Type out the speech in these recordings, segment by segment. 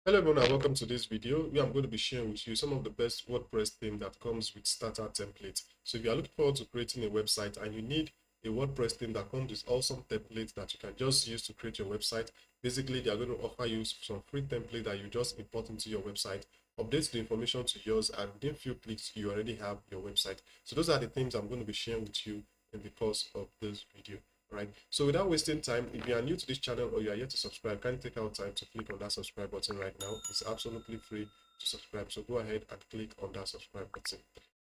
Hello everyone and welcome to this video where I'm going to be sharing with you some of the best WordPress theme that comes with starter templates. So if you are looking forward to creating a website and you need a WordPress theme that comes with awesome templates that you can just use to create your website, basically they are going to offer you some free template that you just import into your website, update the information to yours, and within few clicks you already have your website. So those are the themes I'm going to be sharing with you in the course of this video. Right, so without wasting time, if you are new to this channel or you are yet to subscribe, kindly take out time to click on that subscribe button right now. It's absolutely free to subscribe, so go ahead and click on that subscribe button.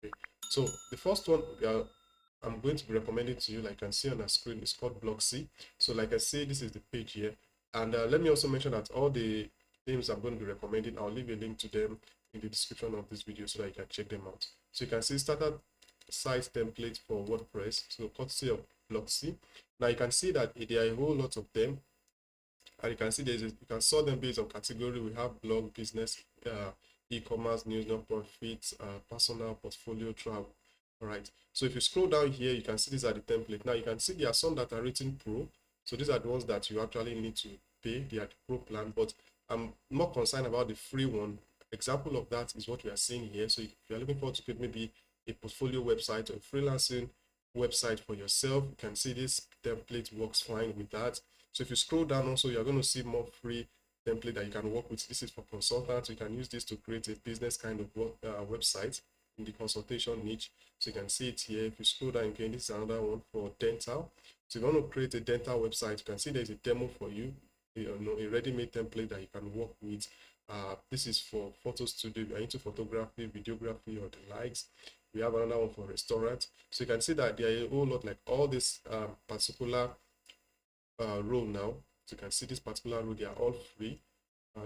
Okay, so the first one I'm going to be recommending to you, like you can see on the screen, is called Blocksy. So like I say, this is the page here, and let me also mention that all the themes I'm going to be recommending, I'll leave a link to them in the description of this video so that you can check them out. So you can see starter site template for WordPress, so courtesy of Blocksy. Now you can see that there are a whole lot of them, and you can see you can sort them based on category. We have blog, business, e-commerce, news, non-profit, personal, portfolio, travel. All right. So if you scroll down here, you can see these are the template. Now you can see there are some that are written pro. So these are the ones that you actually need to pay. They are the pro plan, but I'm more concerned about the free one. Example of that is what we are seeing here. So if you are looking forward to create maybe a portfolio website or a freelancing website for yourself, you can see this template works fine with that. So if you scroll down also, you're going to see more free template that you can work with. This is for consultants. You can use this to create a business kind of website in the consultation niche. So you can see it here. If you scroll down again, this is another one for dental. So if you want to create a dental website, you can see there's a demo for you, a ready-made template that you can work with. This is for photo studio. If you're into photography, videography, or the likes. We have another one for restaurant. So you can see that there are a whole lot, like all this particular role now. So you can see this particular role, they are all free.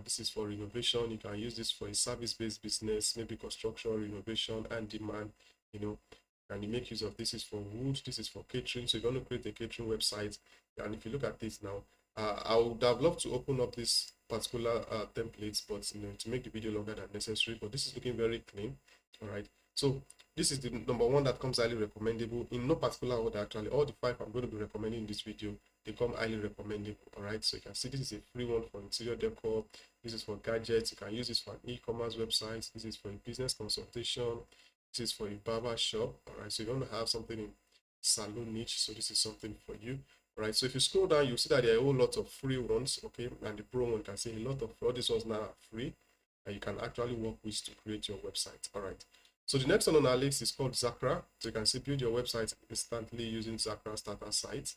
This is for renovation. You can use this for a service-based business, maybe construction, renovation, and demand. And you make use of this is for wood. This is for catering. So you're going to create a catering website. And if you look at this now, I would have loved to open up this particular templates, but to make the video longer than necessary. But this is looking very clean. All right. So this is the number one that comes highly recommendable in no particular order. Actually, all the five I'm going to be recommending in this video, they come highly recommendable. All right, so you can see this is a free one for interior decor. This is for gadgets. You can use this for an e-commerce website. This is for a business consultation. This is for a barber shop. All right, so you want to have something in salon niche, so this is something for you. All right, so if you scroll down, you'll see that there are a whole lot of free ones. Okay, and the pro one can see a lot of all these ones now are free, and you can actually work with to create your website. All right. So the next one on our list is called Zakra. So you can see build your website instantly using Zakra starter site.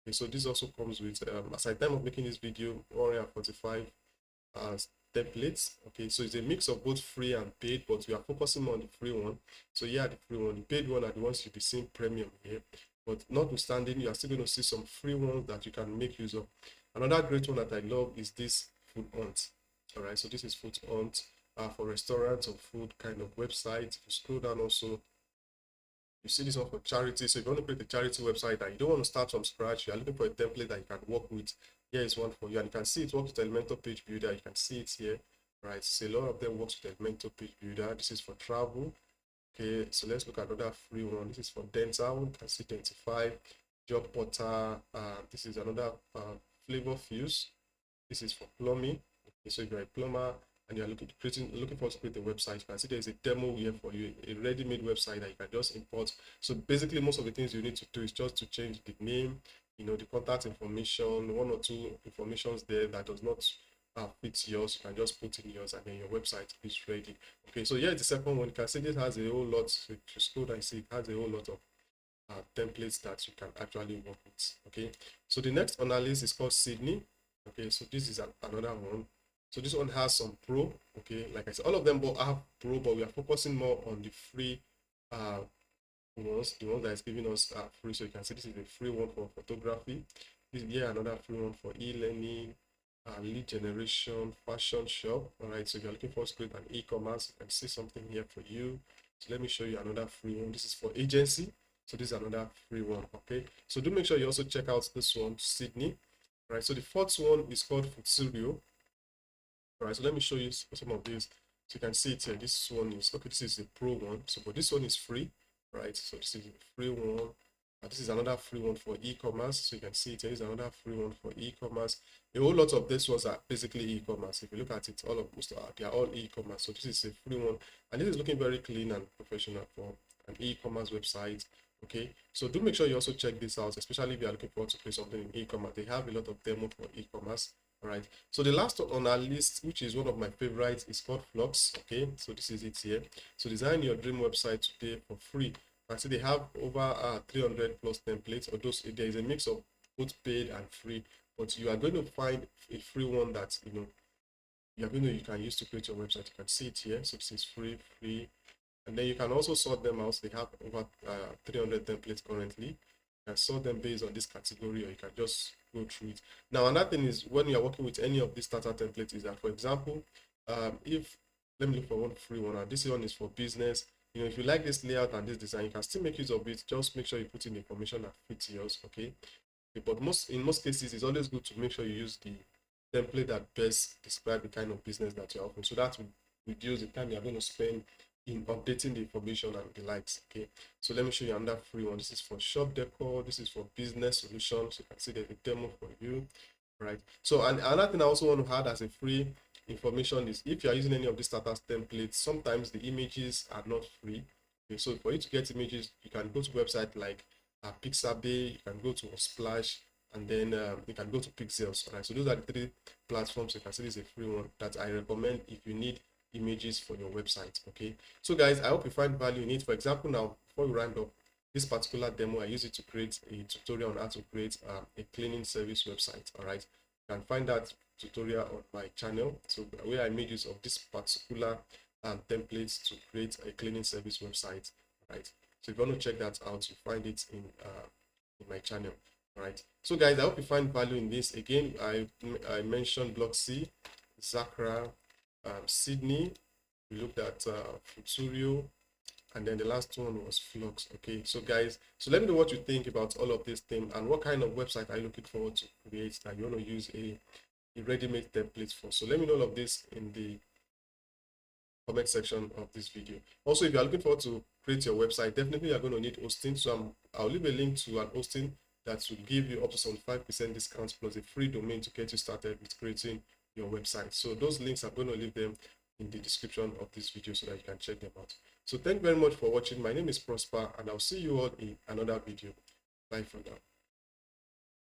Okay, so this also comes with, as at the time of making this video, 145 templates. Okay, so it's a mix of both free and paid, but we are focusing more on the free one. So yeah, the free one, the paid one are the ones you'll be seeing premium here. But notwithstanding, you are still going to see some free ones that you can make use of. Another great one that I love is this Food Hunt. All right, so this is Food Hunt for restaurants or food kind of website. If you scroll down also, you see this one for charity. So if you want to create a charity website and you don't want to start from scratch, you are looking for a template that you can work with, here is one for you. And you can see it works with Elementor Page Builder. You can see it here, right? So a lot of them works with Elementor Page Builder. This is for travel. Okay, so let's look at another free one. This is for dental. You can see 25 job portal. This is another Flavor Fuse. This is for plumbing. Okay, so if you're a plumber and you're looking for to create a website, you can see there's a demo here for you, a ready-made website that you can just import. So basically, most of the things you need to do is just to change the name, the contact information, one or two informations there that does not fit yours. You can just put in yours, and then your website is ready. Okay, so here's the second one. You can see this has a whole lot. So if you scroll down, see it has a whole lot of templates that you can actually work with. Okay, so the next on our list is called Sydney. Okay, so this is another one. So this one has some pro. Okay, like I said, all of them both have pro, but we are focusing more on the free ones, the ones that is giving us free. So you can see this is a free one for photography. This here another free one for e-learning, lead generation, fashion shop. All right, so if you're looking for to create an e-commerce, you can see something here for you. So let me show you another free one. This is for agency. So this is another free one. Okay, so do make sure you also check out this one, Sydney. All right, so the fourth one is called Futsurio. All right, so let me show you some of these. So you can see it here. This one is okay. This is the pro one. So, but this one is free, right? So this is a free one. This is another free one for e-commerce. So you can see it here is another free one for e-commerce. A whole lot of these ones are basically e-commerce. If you look at it, all of most are they are all e-commerce. So this is a free one, and this is looking very clean and professional for an e-commerce website. Okay, so do make sure you also check this out, especially if you are looking forward to create something in e-commerce. They have a lot of demo for e-commerce. All right, so the last one on our list, which is one of my favorites, is called Flux. Okay, so this is it here. So design your dream website today for free. I see they have over 300 plus templates, although there is a mix of both paid and free, but you are going to find a free one that you can use to create your website. You can see it here. So this is free, and then you can also sort them out. They have over 300 templates currently. You can sort them based on this category, or you can just go through it. Now, another thing is when you are working with any of these starter templates is that, for example, if let me look for one free one, and this one is for business. If you like this layout and this design, you can still make use of it. Just make sure you put in the information that fits yours, okay? But in most cases, it's always good to make sure you use the template that best describe the kind of business that you're offering. So that will reduce the time you're going to spend in updating the information and the likes, okay? So let me show you another free one. This is for shop decor. This is for business solutions. You can see there's a demo for you, right? So another thing I also want to add as a free information is if you are using any of these starter templates, sometimes the images are not free. Okay, so for you to get images, you can go to website like Pixabay, you can go to Splash, and then you can go to Pixels. Right, so those are the three platforms. You can see this is a free one that I recommend if you need images for your website. Okay, so guys, I hope you find value in it. For example, now before we round up this particular demo, I use it to create a tutorial on how to create a cleaning service website. All right, you can find that tutorial on my channel, so where I made use of this particular templates to create a cleaning service website, right? So if you want to check that out, you find it in my channel. All right, so guys, I hope you find value in this. Again, I mentioned Block C, Zakra, Sydney. We looked at Futurio, and then the last one was Flux. Okay, so guys, so let me know what you think about all of this thing and what kind of website are you looking forward to create that you want to use a ready-made template for. So let me know all of this in the comment section of this video. Also, if you are looking forward to create your website, definitely you're going to need hosting. So I'll leave a link to an hosting that will give you up to some 5% discounts plus a free domain to get you started with creating your website. So those links, I'm going to leave them in the description of this video so that you can check them out. So thank you very much for watching. My name is Prosper, and I'll see you all in another video. Bye for now.